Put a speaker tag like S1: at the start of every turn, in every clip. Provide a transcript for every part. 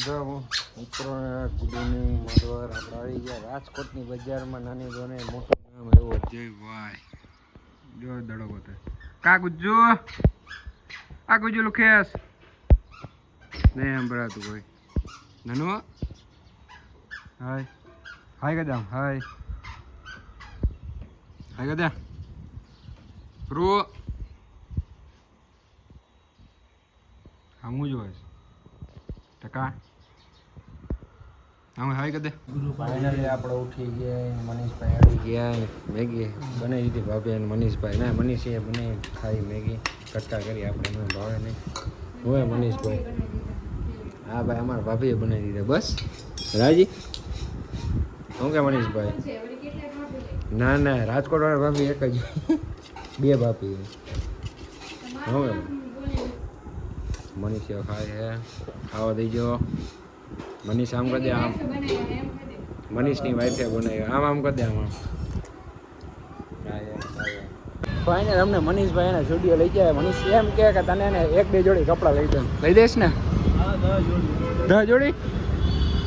S1: મિત્રો good evening mother આપણે આવી ગયા રાજકોટની બજારમાં નાની દોને મોટું નામ એવો જયભાઈ જો દડો ગોતે કા ગુજ્જુ આ ગુજ્જુ લુખેસ નહીં સંભળાતું કોઈ નાનો હાય હાય કદામ હાય હાય કદા પ્રો હમું જોઈશ ટકા અમે હાય કદે ફાઇનલી આપણે ઉઠી ગયા મનીષભાઈ આવી ગયા મેગી બનાવી દીધી ભાભી અને મનીષભાઈ ના મનીષે બનાવી ખાઈ મેગી કટકા કરી આપણે મને ભાવે નહીં હોય મનીષભાઈ હા ભાઈ અમારા ભાભીએ બનાવી દીધા બસ રાજી શું કે મનીષભાઈ ના ના રાજકોટ વાળા ભાભી એક જ બે ભાભી હવે મનીષ ખાય હે ખાવા દેજો મનીષ આમ કરી દે આમ મનીષની વાઈફે બનાવી આમ આમ કરી દે આમ ફાઇનલ અમને મનીષભાઈ એના સ્ટુડિયો લઈ જાય મનીષ એમ કે તને એને એક બે જોડી કપડાં લઈ દે લઈ દઈશ ને 10 જોડી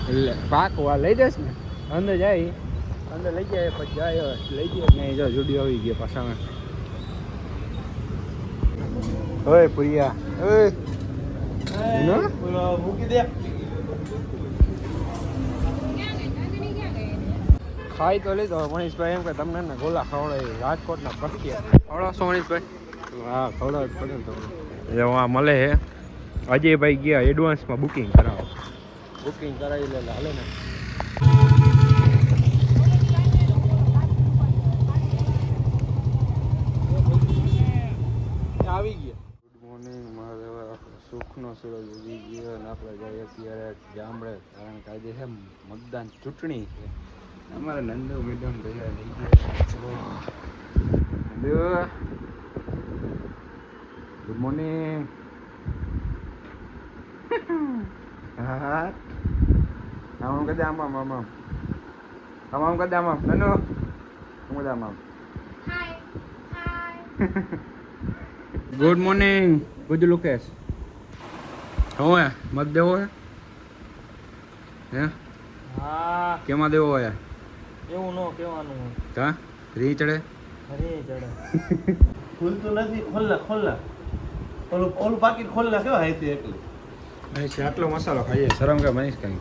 S1: એટલે પાકવા લઈ દઈશ ને અંદર જાય અંદર લઈ જાય પછી જાય લઈ જાય નહીં જો સ્ટુડિયો આવી ગયા પાછા ઓય પ્રિયા ઓય મૂકી દે ખાઈ તો લીધો મનીષભાઈ એમ કે તમને ને ગોલા ખવડાવી રાજકોટના પ્રખ્યાત ખવડાવશો મનીષભાઈ હા ખવડાવ પડે તો એટલે આ મળે હે અજયભાઈ ગયા એડવાન્સમાં બુકિંગ કરાવો બુકિંગ કરાવી લે હાલે ને આવી ગયા ગુડ મોર્નિંગ મારા સુખનો સૂરજ ઉગી ગયો અને આપણે જઈએ અત્યારે ગામડે કારણ કે આજે છે મતદાન ચૂંટણી છે અમારા નંદુ મેડમ તૈયાર થઈ ગયા ગુડ મોર્નિંગ હા આમ કદે આમ આમ આમ આમ કદે આમ નનુ આમ કદે આમ હાય ગુડ મોર્નિંગ ગુજુ લુકેશ હોય મત દેવો હે હા કેમાં દેવો હોય એવું નો કહેવાનું કા રી ચડે
S2: ખુલતું નથી ખોલના ઓલું પાકીટ ખોલના કેવા હાઈ છે એટલે
S1: મનીષ આટલો મસાલો ખાઈએ શરમ કે મનીષ કઈ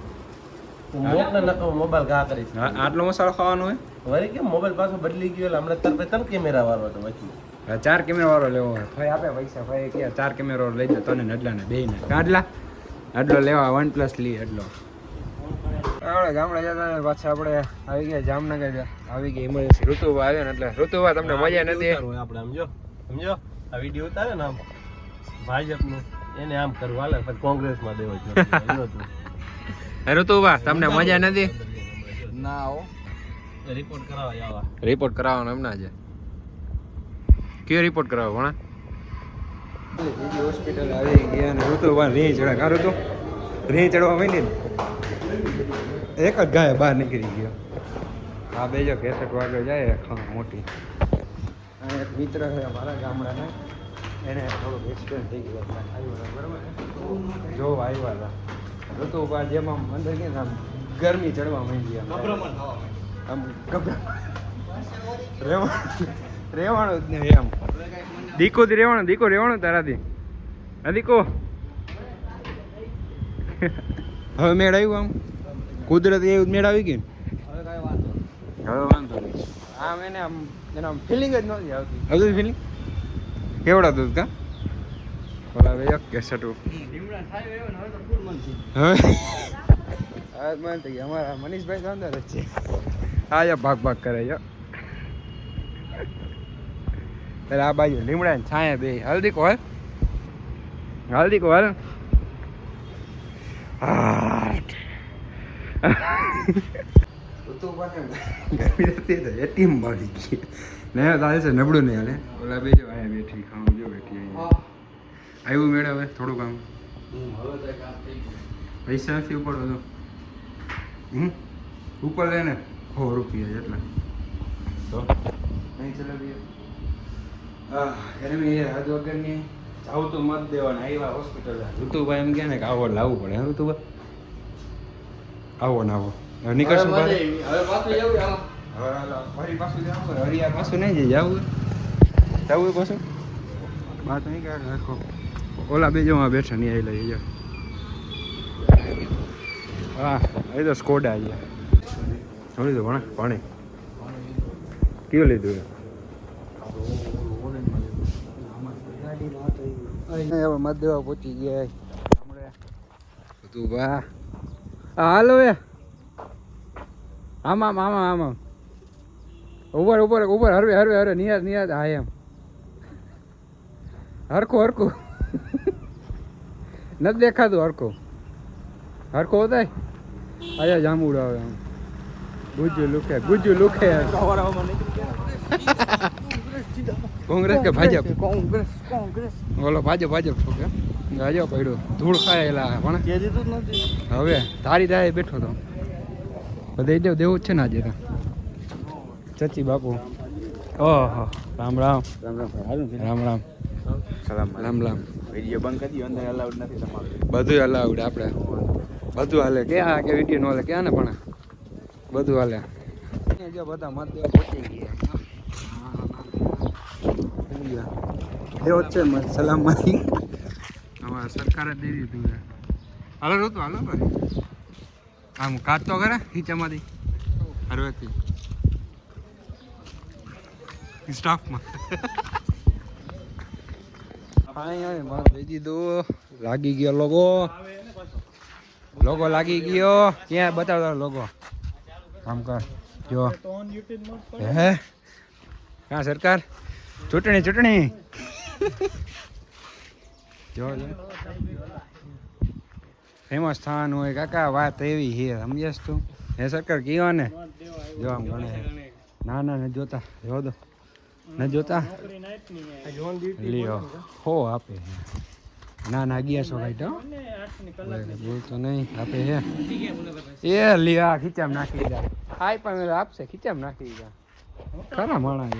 S2: મોબાઈલ ઘા કરીશ
S1: આટલો મસાલો ખાવાનો હોય
S2: વળી કેમ મોબાઈલ પાછો બદલી ગયો એટલે હમણાં ત્રણ કેમેરા વાળો હતો વચ્ચે
S1: 4 કેમેરા વાળો લેવો હોય ભાઈ આપે પૈસા ભાઈ કે 4 કેમેરા વાળો લઈ જાય તને નડલા ને બે ને કાઢલા આટલો લેવા OnePlus લી એટલો આપણે ગામડે જતા પાછા આપણે આવી ગયા જામનગર આવી ગયા ઇમરજન્સી ઋતુભા આવ્યો ને એટલે ઋતુભા તમને મજા નથી
S2: આપણે સમજો આ વિડીયો ઉતારે ને આમ ભાજપનું એને આમ કરવું હાલે પછી કોંગ્રેસમાં દેવો
S1: ઋતુભા તમને મજા નથી
S2: ના હો રિપોર્ટ કરાવવા આવા
S1: રિપોર્ટ કરાવવાનો એમના છે કયો રિપોર્ટ કરાવો ભણા બીજી હોસ્પિટલ આવી ગયા ને ઋતુભા રીહ ચડે કારું તો રીહ ચડવા માંડી ને એક જ ગાય બહાર નીકળી ગયો આ બે જો 63 વાગ્યો જાય મોટી અને એક મિત્ર છે મારા ગામડાના એને થોડુંક એક્સિડન્ટ થઈ ગયો આવ્યો બરાબર જો આવ્યા હતા ઋતુભા જેમ આમ અંદર કે આમ ગરમી ચડવા માંડી આમ રેવાનું જ નહીં એમ દીકોથી રેવાનું દીકો રેવાનું તારાથી હા દીકો હવે મેળ આવ્યું આમ કુદરતી એવું મેળ આવી ગઈ હવે વાંધો નહીં આમ એને આમ એને આમ ફિલિંગ જ નથી આવતી આવતું ફિલિંગ કેવડાતું કા ઓલા ભાઈ એક કેસેટું હવે મન થઈ ગયા અમારા મનીષભાઈ તો અંદર જ છે હા ભાગ કરે છે ત્યારે આ બાજુ લીમડા ને છાયા બે હલ્દી કોલ ટીમ મળી ગઈ ને તારે છે નબળું નહીં હાલે ઓલા બે જો અહીંયા બેઠી ખાવું જો બેઠી આવ્યું મેળે હવે થોડું કામ પૈસા નથી ઉપાડો તો ઉપર લે ને 100 રૂપિયા જેટલા તો નહીં ચલાવીએ ગરમી હાથ વગરની આવું તો મત દેવાના આવ્યા હોસ્પિટલ ઋતુભાઈ એમ કે ને કે આવો લાવવું પડે ઋતુભાઈ આવો ને આવો હવે નીકળશું
S2: હવે
S1: બહાર.
S2: પાછું જવું આમ.
S1: હવે ફરી પાછું જવું હરિયા પાછું નહીં જઈ જવું પાછું બાત નહીં કરે રાખો ઓલા બે જવા બેઠા નહીં આવી લઈ જાઓ. હા એ તો સ્કોડા અહીંયા લીધું પાણી કયું લીધું હવે મત દેવા પહોંચી ગયા તું બા હાલો એ આમ ઉપર હરવે નિયાદ હા એમ હરખું નથી દેખાતું હરખો હોતા આયા જાંબુડ આવે આમ ગુજ્જુ લુખે કોંગ્રેસ કે ભાજપ ઓલો ભાજપ કે ગાજો પડ્યો ધૂળ ખાયેલા પણ હવે તારી થાય બેઠો તો બધે દેવું જ છે ને આજે તો ચચી બાપુ ઓહો રામ
S3: વિડીયો બંધ કરી દો અંદર અલાઉડ નથી તમારું
S1: બધું અલાઉડ આપણે બધું હાલે ક્યાં કે વિડીયો નો હાલે ક્યાં ને પણ બધું હાલે જો બધા મત દેવા પહોંચી ગયા એવો જ છે સલામ મારી હવે સરકારે દઈ દીધું છે હાલો રોતું હાલો ભાઈ આમ કાચ તો કરે ખીચામાંથી હરવેથી સ્ટાફમાં દઈ દીધું લાગી ગયો લોગો લાગી ગયો ક્યાં બતાવતો લોગો કામ કર જો હે ક્યાં સરકાર ચૂંટણી જો ફેમસ થવાનું હોય કાકા વાત એવી છે સમજેશ તું હે સરકાર કયો ને જો આમ ગણે ના ન જોતા જો દો ન જોતા લ્યો હો આપે ના 1100 કાઢો બોલતો નહીં આપે હે એ લ્યો ખીચામ નાખી દે ખાઈ પણ આપશે ખીચામ નાખી દે ખરા માણા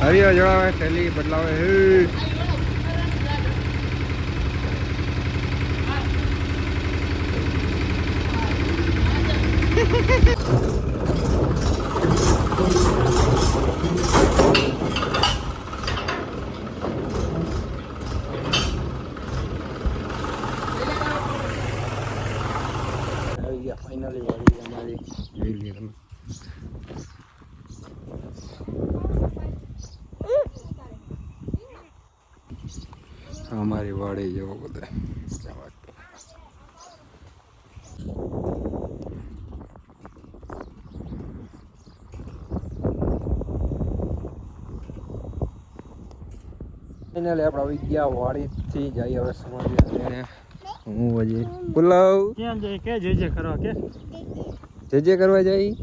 S1: હરિયો જળાવે થેલી બદલાવે ફાઇનલી વાળી અમારી જોઈ લઈએ તમે અમારી વાડી જેવો બધા ફાઇનલી આપણે આવી ગયા વાડીથી જઈએ હવે સમાધિ હું હજી પુલાવ
S2: ક્યાં જઈ કે જે કરવા કે
S1: જે કરવા જઈ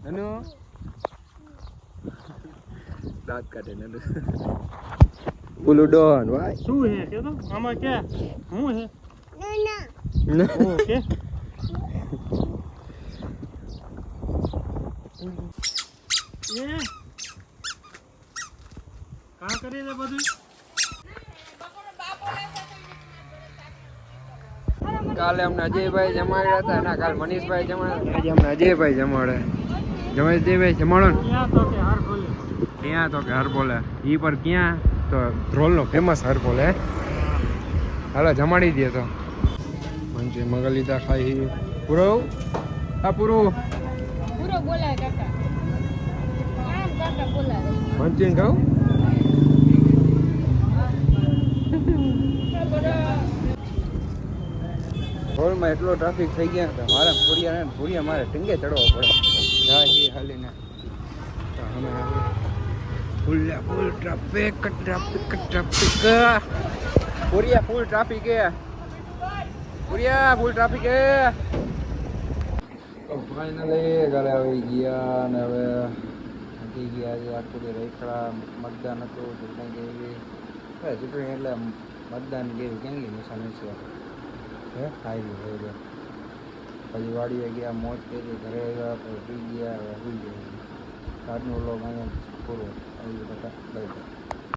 S1: નાનું દાંત કાઢે નાનું બોલું ડોન ભાઈ
S2: શું હે કે તો આમાં કે હું હે ઓકે એ કા કરી દે બધું
S1: કાલે અમને અજયભાઈ જમાડ્યા હતા ના કાલે મનીષભાઈ જમાડ્યા આજે અમને અજયભાઈ જમાડે અજયભાઈ જમાડો ને
S2: ત્યાં તો કે
S1: હર બોલે ઈ પર ક્યાં તો ધ્રોલનો ફેમસ હર બોલે હાલો જમાડી દે તો મંચી મગા લીધા ખાઈ પૂરો પૂરો
S4: બોલાય કાકા આમ કાકા બોલાય
S1: મંચી ખાવ રોલમાં એટલો ટ્રાફિક થઈ ગયા કે મારા ભૂરિયા મારે ટીંગે ચડવો પડે જાય હાલીને તો અમે ફૂલ ટ્રાફિક ભૂરિયા ફૂલ ટ્રાફિક ફાઇનલી ઘરે આવી ગયા અને હવે થકી ગયા છે આખું રેખડા મતદાન હતું ચૂંટણી ગઈ ચૂંટણી એટલે મતદાન ગયું ક્યાં ગયું નિશાન છે હે આવી ગયું પછી વાડીએ ગયા મોજ કરી ઘરે આવ્યા પછી પી ગયા હવે સુઈ ગયા આજનો લોક અહીંયા પૂરો આવી બધા બાય બાય